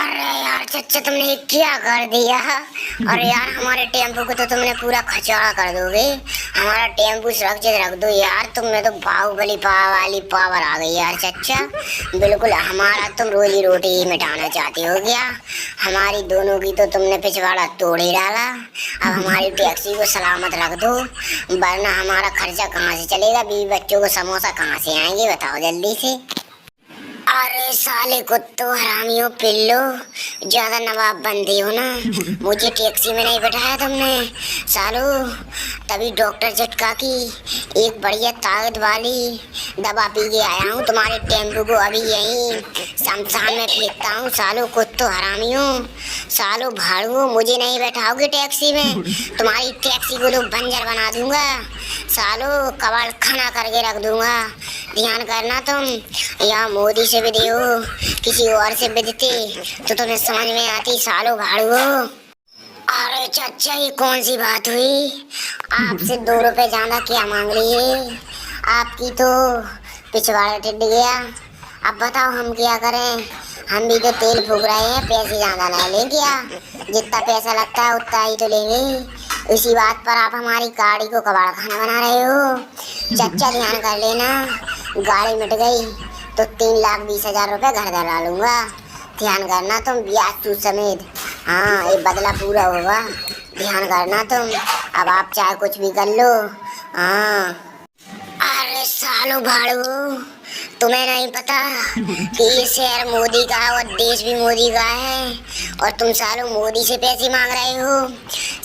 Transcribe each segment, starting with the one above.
अरे यार चच्चा, तुमने क्या कर दिया। अरे यार, हमारे टेम्पो को तो तुमने पूरा खचाड़ा कर दोगे। हमारा टेम्पो सुरक्षित रख दो यार। तुमने तो बाहुबली वाली पावर आ गई यार चच्चा। बिल्कुल हमारा तुम रोजी रोटी ही मिटाना चाहते हो क्या। हमारी दोनों की तो तुमने पिछवाड़ा तोड़ ही डाला। अब हमारी टैक्सी को सलामत रख दो, वरना हमारा खर्चा कहाँ से चलेगा। बीवी बच्चों को समोसा कहाँ से आएंगे, बताओ जल्दी से। अरे साले कुत्तो, हरामियों, पिल्लो, ज्यादा नवाब बनती हो ना। मुझे टैक्सी में नहीं बैठाया तुमने सालो। तभी डॉक्टर झटका की एक बढ़िया ताकत वाली दवा पी के आया हूँ। तुम्हारे टेम्पो को अभी यहीं शमशान में फेंकता हूँ। सालो कुत्तो, हरामियों, सालो भाड़ुओ, मुझे नहीं बैठाओगे टैक्सी में। तुम्हारी टैक्सी को तो बंजर बना दूंगा। सालो कबाड़ खाना करके रख दूंगा। ध्यान करना तुम। या मोदी से भी हो, किसी और से भी देते तो तुम्हें समझ में आती। सालो भाड़ुओ। अरे चाचा, ये कौन सी बात हुई। आपसे 2 रुपए ज्यादा क्या मांग रही है। आपकी तो पिछवाड़ा टिड गया। अब बताओ हम क्या करें। हम भी तो तेल फूक रहे हैं, पैसे ज्यादा नहीं लें क्या। जितना पैसा लगता है उतना ही तो लेंगे। इसी बात पर आप हमारी गाड़ी को कबाड़ खाना बना रहे हो। चच्चा ध्यान कर लेना, गाड़ी मिट गई तो 3,20,000 रुपए घर डला लूंगा। ध्यान करना तुम, ब्याज सूद समेत। हाँ, ये बदला पूरा होगा। ध्यान करना तुम। अब आप चाहे कुछ भी कर लो। हाँ। अरे सालो भाड़ू, तुम्हें नहीं पता कि ये शहर मोदी का है और देश भी मोदी का है। और तुम सालो मोदी से पैसे मांग रहे हो।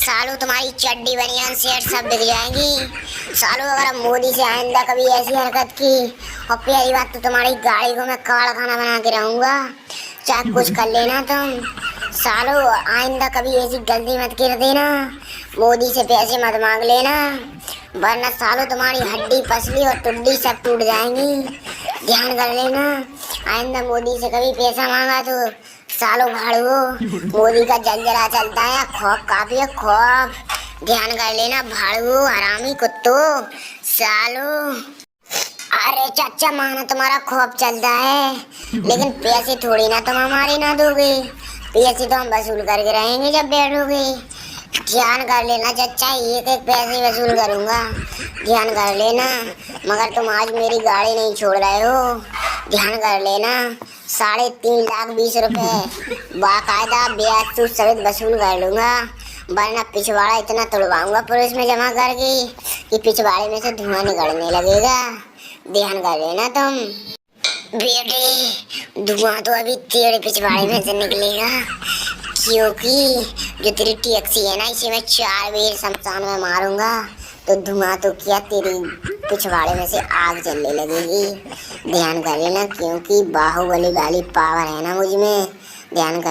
सालो तुम्हारी चड्डी बनियान शर्ट सब बिक जाएंगी। सालो अगर मोदी से आइंदा कभी ऐसी हरकत की, और पहली बात तो तुम्हारी गाड़ी को मैं कबाड़ खाना बना के रहूंगा। चाहे कुछ कर लेना तुम। सालो आइंदा कभी ऐसी गलती मत कर देना। मोदी से पैसे मत मांग लेना, वरना सालो तुम्हारी हड्डी पसली और टुड्डी सब टूट जाएंगी। ध्यान कर लेना। आइंदा मोदी से कभी पैसा मांगा तो सालो भाड़ुओ, मोदी का जलजला चलता है। खौफ काफी है, खौफ। ध्यान कर लेना भाड़ुओ, हरामी कुत्तो, सालो। अरे चाचा, माना तुम्हारा खौफ चलता है, लेकिन पैसे थोड़ी ना तुम हमारे ना दोगे। पैसे तो हम वसूल करके रहेंगे जब बैठोगे। ध्यान कर लेना चच्चा, एक पैसे वसूल करूंगा। ध्यान कर लेना। मगर तुम आज मेरी गाड़ी नहीं छोड़ रहे हो। ध्यान कर लेना। 3,20,000 रुपए बाकायदा ब्याज सूद समेत वसूल कर लूंगा, वरना पिछवाड़ा इतना तोड़वाऊंगा पुलिस में जमा करके कि पिछवाड़े में से धुआं निकलने लगेगा। ध्यान कर लेना तुम। बेटे, धुआं तो अभी तेरे पिछवाड़े में से निकलेगा, क्योंकि जो तेरी टैक्सी है ना, इसे मैं 4 बार शमशान में मारूंगा तो धुआं तो क्या, तेरी पिछवाड़े में से आग जलने लगेगी। ध्यान कर लेना, क्योंकि बाहुबली वाली पावर है ना मुझ में। ध्यान कर